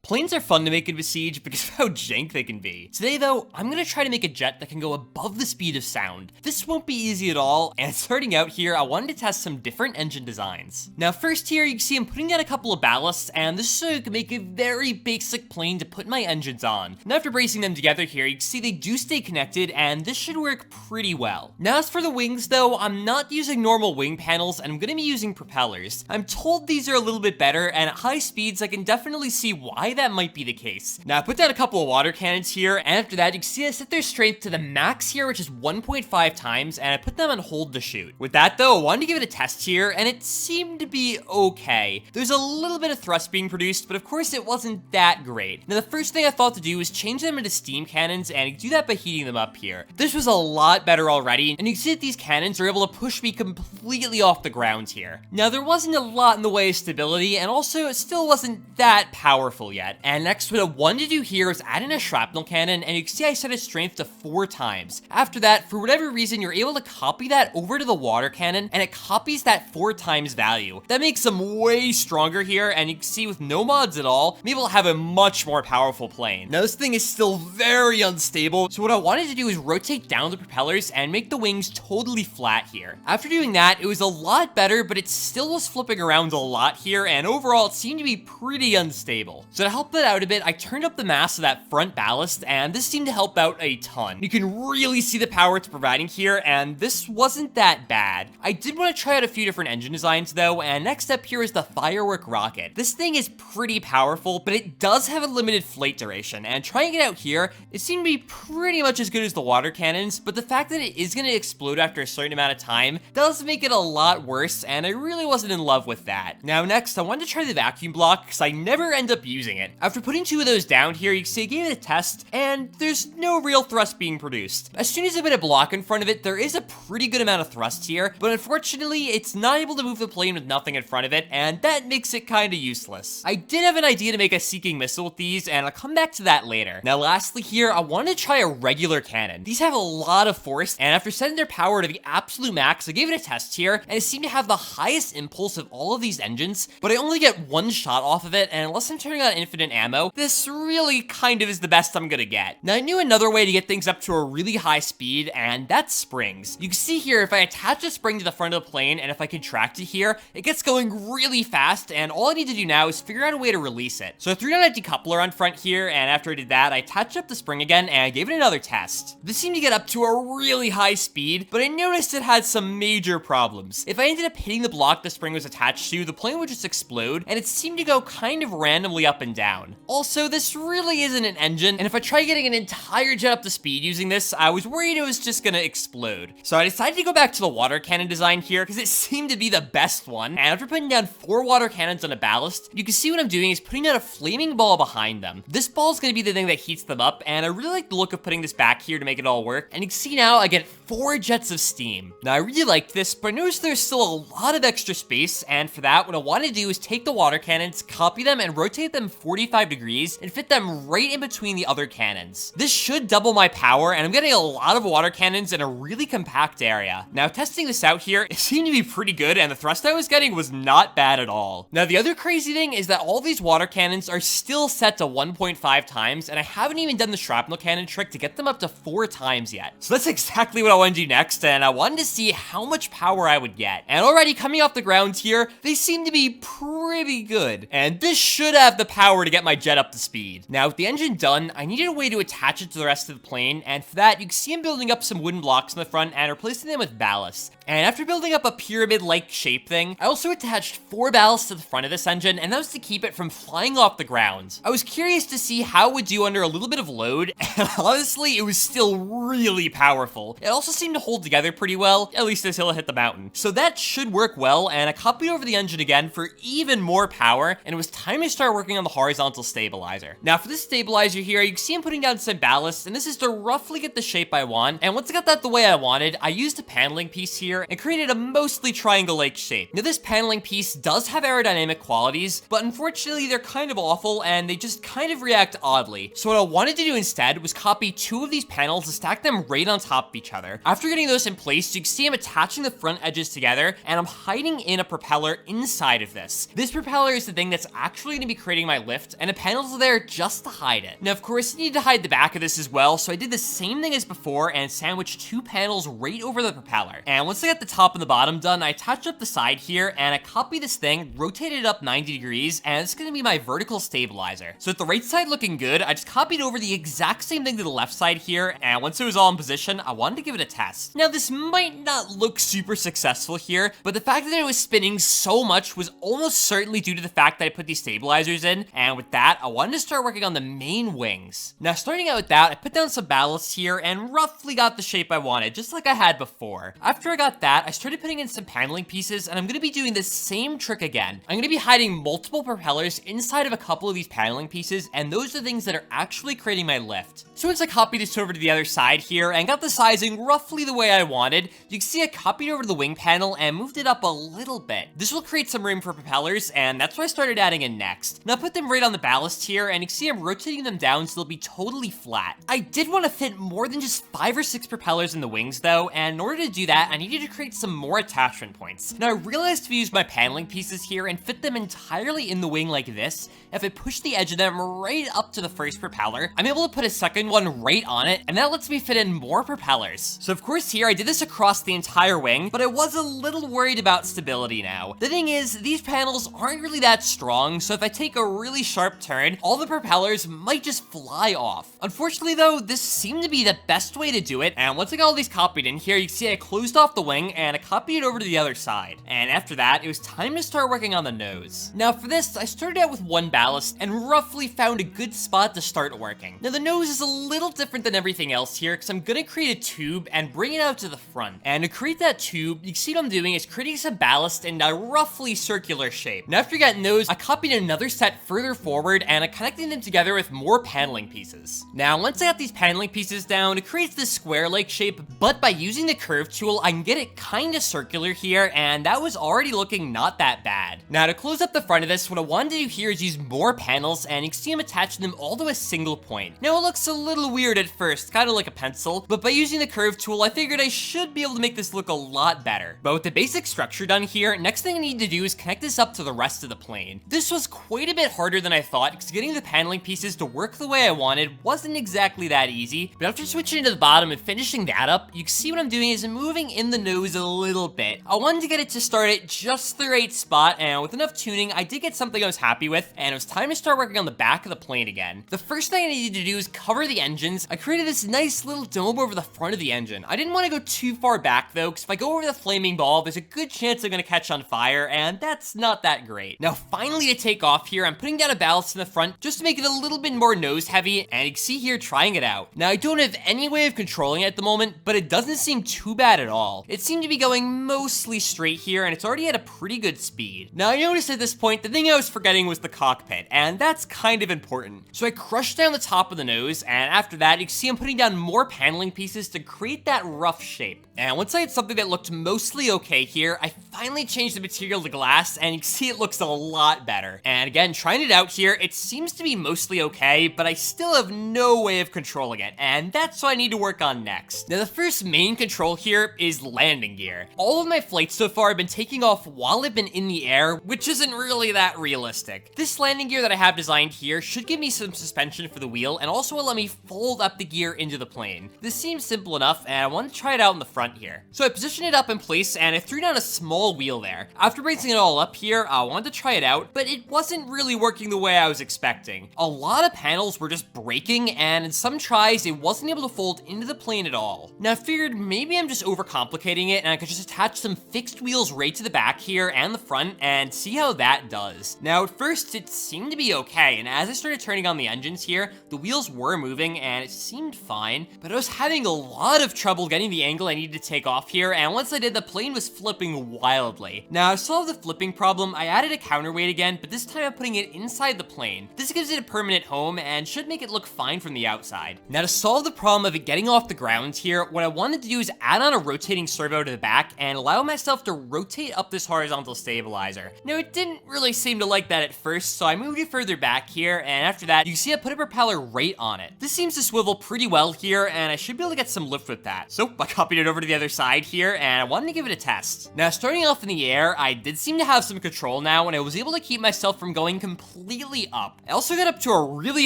Planes are fun to make in Besiege because of how jank they can be. Today though, I'm gonna try to make a jet that can go above the speed of sound. This won't be easy at all, and starting out here, I wanted to test some different engine designs. Now first here, you can see I'm putting down a couple of ballasts, and this is so I can make a very basic plane to put my engines on. Now after bracing them together here, you can see they do stay connected, and this should work pretty well. Now as for the wings though, I'm not using normal wing panels, and I'm gonna be using propellers. I'm told these are a little bit better, and at high speeds, I can definitely see why that might be the case. Now I put down a couple of water cannons here, and after that you can see I set their strength to the max here, which is 1.5 times, and I put them on hold to shoot. With that though, I wanted to give it a test here, and it seemed to be okay. There's a little bit of thrust being produced, but of course it wasn't that great. Now the first thing I thought to do was change them into steam cannons, and you can do that by heating them up here. This was a lot better already, and you can see that these cannons are able to push me completely off the ground here. Now there wasn't a lot in the way of stability, and also it still wasn't that powerful yet. And next, what I wanted to do here is add in a shrapnel cannon, and you can see I set its strength to 4 times. After that, for whatever reason, you're able to copy that over to the water cannon, and it copies that 4 times value. That makes them way stronger here, and you can see with no mods at all, I'm able to have a much more powerful plane. Now this thing is still very unstable, so what I wanted to do is rotate down the propellers and make the wings totally flat here. After doing that, it was a lot better, but it still was flipping around a lot here, and overall it seemed to be pretty unstable. So to help that out a bit, I turned up the mass of that front ballast, and this seemed to help out a ton. You can really see the power it's providing here, and this wasn't that bad. I did want to try out a few different engine designs though, and next up here is the Firework Rocket. This thing is pretty powerful, but it does have a limited flight duration, and trying it out here, it seemed to be pretty much as good as the water cannons, but the fact that it is going to explode after a certain amount of time does make it a lot worse, and I really wasn't in love with that. Now next, I wanted to try the vacuum block, because I never end up using it. After putting 2 of those down here, you can see I gave it a test, and there's no real thrust being produced. As soon as I put a block in front of it, there is a pretty good amount of thrust here, but unfortunately, it's not able to move the plane with nothing in front of it, and that makes it kinda useless. I did have an idea to make a Seeking Missile with these, and I'll come back to that later. Now lastly here, I wanted to try a regular cannon. These have a lot of force, and after setting their power to the absolute max, I gave it a test here, and it seemed to have the highest impulse of all of these engines, but I only get 1 shot off of it, and unless I'm turning on infinite ammo, this really kind of is the best I'm gonna get. Now I knew another way to get things up to a really high speed, and that's springs. You can see here, if I attach a spring to the front of the plane, and if I contract it here, it gets going really fast, and all I need to do now is figure out a way to release it. So I threw down a decoupler on front here, and after I did that, I attached up the spring again, and I gave it another test. This seemed to get up to a really high speed, but I noticed it had some major problems. If I ended up hitting the block the spring was attached to, the plane would just explode, and it seemed to go kind of randomly up and down. Also, this really isn't an engine, and if I try getting an entire jet up to speed using this, I was worried it was just gonna explode. So I decided to go back to the water cannon design here, because it seemed to be the best one, and after putting down 4 water cannons on a ballast, you can see what I'm doing is putting down a flaming ball behind them. This ball is gonna be the thing that heats them up, and I really like the look of putting this back here to make it all work, and you can see now I get 4 jets of steam. Now I really liked this, but I noticed there's still a lot of extra space, and for that, what I wanted to do is take the water cannons, copy them, and rotate them 45 degrees, and fit them right in between the other cannons. This should double my power, and I'm getting a lot of water cannons in a really compact area. Now testing this out here, it seemed to be pretty good, and the thrust I was getting was not bad at all. Now the other crazy thing is that all these water cannons are still set to 1.5 times, and I haven't even done the shrapnel cannon trick to get them up to 4 times yet. So that's exactly what I want to do next, and I wanted to see how much power I would get. And already coming off the ground here, they seem to be pretty good, and this should have the power to get my jet up to speed. Now with the engine done, I needed a way to attach it to the rest of the plane, and for that, you can see I'm building up some wooden blocks in the front and replacing them with ballast. And after building up a pyramid-like shape thing, I also attached 4 ballasts to the front of this engine, and that was to keep it from flying off the ground. I was curious to see how it would do under a little bit of load, and honestly, it was still really powerful. It also seemed to hold together pretty well, at least until it hit the mountain. So that should work well, and I copied over the engine again for even more power, and it was time to start working on the horizontal stabilizer. Now for this stabilizer here, you can see I'm putting down some ballast, and this is to roughly get the shape I want, and once I got that the way I wanted, I used a paneling piece here and created a mostly triangle-like shape. Now this paneling piece does have aerodynamic qualities, but unfortunately they're kind of awful, and they just kind of react oddly. So what I wanted to do instead was copy 2 of these panels and stack them right on top of each other. After getting those in place, you can see I'm attaching the front edges together, and I'm hiding in a propeller inside of this. This propeller is the thing that's actually going to be creating my lift lift, and a panel's there just to hide it. Now, of course, you need to hide the back of this as well, so I did the same thing as before and sandwiched 2 panels right over the propeller. And once I got the top and the bottom done, I attached up the side here, and I copied this thing, rotated it up 90 degrees, and it's gonna be my vertical stabilizer. So with the right side looking good, I just copied over the exact same thing to the left side here, and once it was all in position, I wanted to give it a test. Now, this might not look super successful here, but the fact that it was spinning so much was almost certainly due to the fact that I put these stabilizers in, and with that, I wanted to start working on the main wings. Now, starting out with that, I put down some ballast here and roughly got the shape I wanted, just like I had before. After I got that, I started putting in some paneling pieces, and I'm gonna be doing the same trick again. I'm gonna be hiding multiple propellers inside of a couple of these paneling pieces, and those are the things that are actually creating my lift. So once I copied this over to the other side here and got the sizing roughly the way I wanted, you can see I copied over the wing panel and moved it up a little bit. This will create some room for propellers, and that's what I started adding in next. Now I put them right on the ballast here, and you can see I'm rotating them down so they'll be totally flat. I did want to fit more than just 5 or 6 propellers in the wings though, and in order to do that, I needed to create some more attachment points. Now I realized if you use my paneling pieces here and fit them entirely in the wing like this, if I push the edge of them right up to the first propeller, I'm able to put a second one right on it, and that lets me fit in more propellers. So of course here, I did this across the entire wing, but I was a little worried about stability now. The thing is, these panels aren't really that strong, so if I take a really sharp turn, all the propellers might just fly off. Unfortunately though, this seemed to be the best way to do it, and once I got all these copied in here, you can see I closed off the wing and I copied it over to the other side. And after that, it was time to start working on the nose. Now for this, I started out with 1 ballast and roughly found a good spot to start working. Now the nose is a little different than everything else here, because I'm gonna create a tube and bring it out to the front. And to create that tube, you can see what I'm doing is creating some ballast in a roughly circular shape. Now after getting those, I copied another set further forward and I connected them together with more paneling pieces. Now once I got these paneling pieces down, it creates this square-like shape, but by using the curve tool, I can get it kinda circular here, and that was already looking not that bad. Now to close up the front of this, what I wanted to do here is use more panels, and you can see I'm attaching them all to a single point. Now it looks a little weird at first, kinda like a pencil, but by using the curve tool, I figured I should be able to make this look a lot better. But with the basic structure done here, next thing I need to do is connect this up to the rest of the plane. This was quite a bit harder than I thought, because getting the paneling pieces to work the way I wanted wasn't exactly that easy, but after switching to the bottom and finishing that up, you can see what I'm doing is I'm moving in the nose a little bit. I wanted to get it to start at just the right spot, and with enough tuning, I did get something I was happy with, and it was time to start working on the back of the plane again. The first thing I needed to do is cover the engines. I created this nice little dome over the front of the engine. I didn't want to go too far back though, because if I go over the flaming ball, there's a good chance I'm going to catch on fire, and that's not that great. Now finally to take off here, I'm putting down a ballast in the front just to make it a little bit more nose heavy, and you can see here trying it out. Now I don't have any way of controlling it at the moment, but it doesn't seem too bad at all. It seemed to be going mostly straight here, and it's already at a pretty good speed. Now I noticed at this point, the thing I was forgetting was the cockpit, and that's kind of important. So I crushed down the top of the nose, and after that, you can see I'm putting down more paneling pieces to create that rough shape. And once I had something that looked mostly okay here, I finally changed the material to glass, and you can see it looks a lot better. And again, trying it out here, it seems to be mostly okay, but I still have no way of controlling it, and that's what I need to work on next. Now the first main control here is landing gear. All of my flights so far have been taking off while I've been in the air, which isn't really that realistic. This landing gear that I have designed here should give me some suspension for the wheel, and also will let me fold up the gear into the plane. This seems simple enough, and I want to try it out in the front here. So I positioned it up in place, and I threw down a small wheel there. After bracing it all up here, I wanted to try it out, but it wasn't really working the way I was expecting. A lot of panels were just breaking, and in some tries, it wasn't able to fold into the plane at all. Now I figured maybe I'm just overcomplicating it, and I could just attach some fixed wheels right to the back here and the front, and see how that does. Now at first, it seemed to be okay, and as I started turning on the engines here, the wheels were moving, and it seemed fine, but I was having a lot of trouble getting the angle I needed to take off here, and once I did, the plane was flipping wildly. Now to solve the flipping problem, I added a counterweight again, but this time I'm putting it inside the plane. This gives it a permanent home, and should make it look fine from the outside. Now to solve the problem of it getting off the ground here, what I wanted to do is add on a rotating servo to the back, and allow myself to rotate up this horizontal stabilizer. Now it didn't really seem to like that at first, so I moved it further back here, and after that, you can see I put a propeller right on it. This seems to swivel pretty well here, and I should be able to get some lift with that. So I copied it over to the other side here, and I wanted to give it a test. Now starting off in the air, I did seem to have some control now, and I was able to keep myself from going completely completely up. I also got up to a really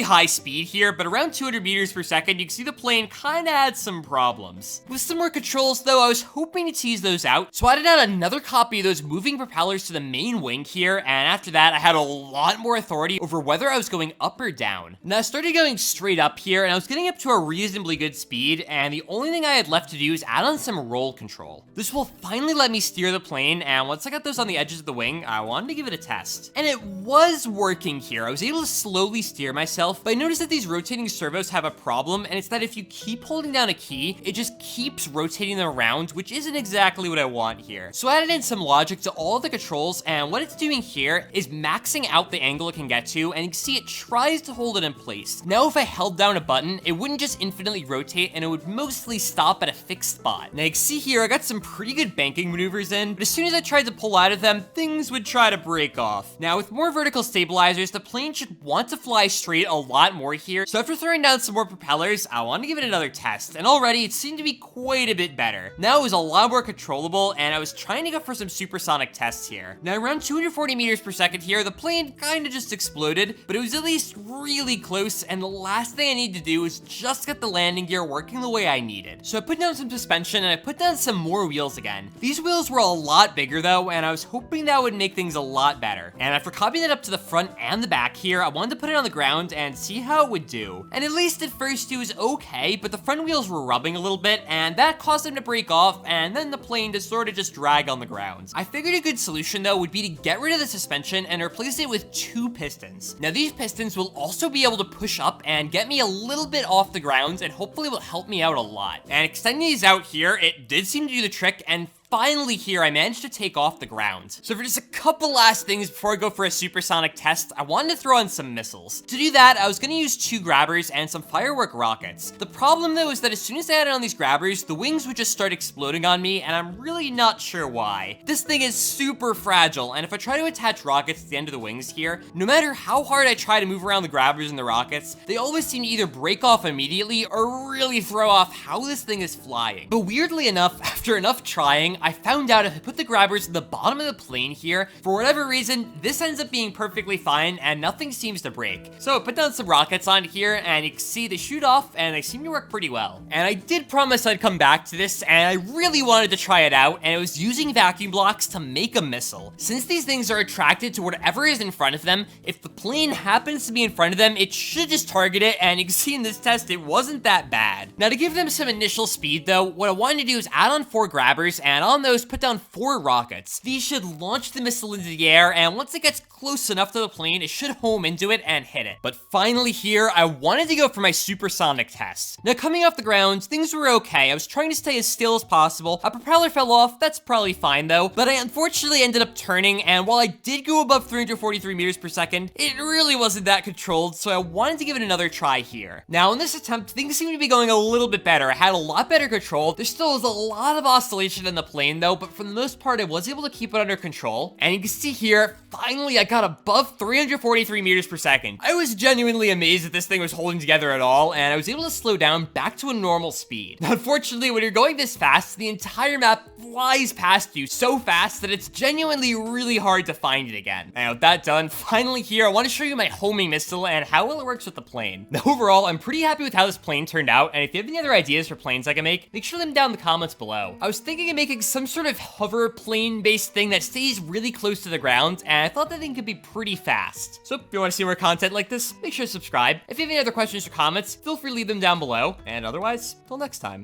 high speed here, but around 200 meters per second, you can see the plane kinda had some problems. With some more controls though, I was hoping to tease those out, so I added out another copy of those moving propellers to the main wing here, and after that, I had a lot more authority over whether I was going up or down. Now I started going straight up here, and I was getting up to a reasonably good speed, and the only thing I had left to do is add on some roll control. This will finally let me steer the plane, and once I got those on the edges of the wing, I wanted to give it a test. And it was working here. I was able to slowly steer myself, but I noticed that these rotating servos have a problem, and it's that if you keep holding down a key, it just keeps rotating them around, which isn't exactly what I want here. So I added in some logic to all of the controls, and what it's doing here is maxing out the angle it can get to, and you can see it tries to hold it in place. Now if I held down a button, it wouldn't just infinitely rotate, and it would mostly stop at a fixed spot. Now you can see here, I got some pretty good banking maneuvers in, but as soon as I tried to pull out of them, things would try to break off. Now with more vertical stabilizers, the plane should want to fly straight a lot more here, so after throwing down some more propellers, I wanted to give it another test, and already it seemed to be quite a bit better. Now it was a lot more controllable, and I was trying to go for some supersonic tests here. Now around 240 meters per second here, the plane kinda just exploded, but it was at least really close, and the last thing I needed to do was just get the landing gear working the way I needed. So I put down some suspension, and I put down some more wheels again. These wheels were a lot bigger though, and I was hoping that would make things a lot better. And after copying it up to the front and the back here, I wanted to put it on the ground and see how it would do. And at least at first it was okay, but the front wheels were rubbing a little bit, and that caused them to break off, and then the plane to sort of just drag on the ground. I figured a good solution though would be to get rid of the suspension and replace it with 2 pistons. Now these pistons will also be able to push up and get me a little bit off the ground, and hopefully will help me out a lot. And extending these out here, it did seem to do the trick, and finally here, I managed to take off the ground. So for just a couple last things before I go for a supersonic test, I wanted to throw on some missiles. To do that, I was gonna use 2 grabbers and some firework rockets. The problem though is that as soon as I added on these grabbers, the wings would just start exploding on me, and I'm really not sure why. This thing is super fragile, and if I try to attach rockets to the end of the wings here, no matter how hard I try to move around the grabbers and the rockets, they always seem to either break off immediately or really throw off how this thing is flying. But weirdly enough, after enough trying, I found out if I put the grabbers at the bottom of the plane here, for whatever reason, this ends up being perfectly fine and nothing seems to break. So I put down some rockets on here, and you can see they shoot off and they seem to work pretty well. And I did promise I'd come back to this, and I really wanted to try it out, and it was using vacuum blocks to make a missile. Since these things are attracted to whatever is in front of them, if the plane happens to be in front of them, it should just target it, and you can see in this test, it wasn't that bad. Now to give them some initial speed though, what I wanted to do is add on 4 grabbers, and on those put down 4 rockets. These should launch the missile into the air, and once it gets close enough to the plane, it should home into it and hit it. But finally here, I wanted to go for my supersonic test. Now coming off the ground, things were okay. I was trying to stay as still as possible. A propeller fell off, that's probably fine though, but I unfortunately ended up turning, and while I did go above 343 meters per second, it really wasn't that controlled, so I wanted to give it another try here. Now in this attempt, things seem to be going a little bit better. I had a lot better control. There still is a lot of oscillation in the plane though, but for the most part, I was able to keep it under control. And you can see here, finally, I got above 343 meters per second. I was genuinely amazed that this thing was holding together at all, and I was able to slow down back to a normal speed. Now, unfortunately, when you're going this fast, the entire map flies past you so fast that it's genuinely really hard to find it again. And with that done, finally here, I want to show you my homing missile and how well it works with the plane. Now, overall, I'm pretty happy with how this plane turned out, and if you have any other ideas for planes I can make sure to leave them down in the comments below. I was thinking of making some sort of hover plane-based thing that stays really close to the ground, and I thought that thing could be pretty fast. So if you want to see more content like this, make sure to subscribe. If you have any other questions or comments, feel free to leave them down below, and otherwise, till next time.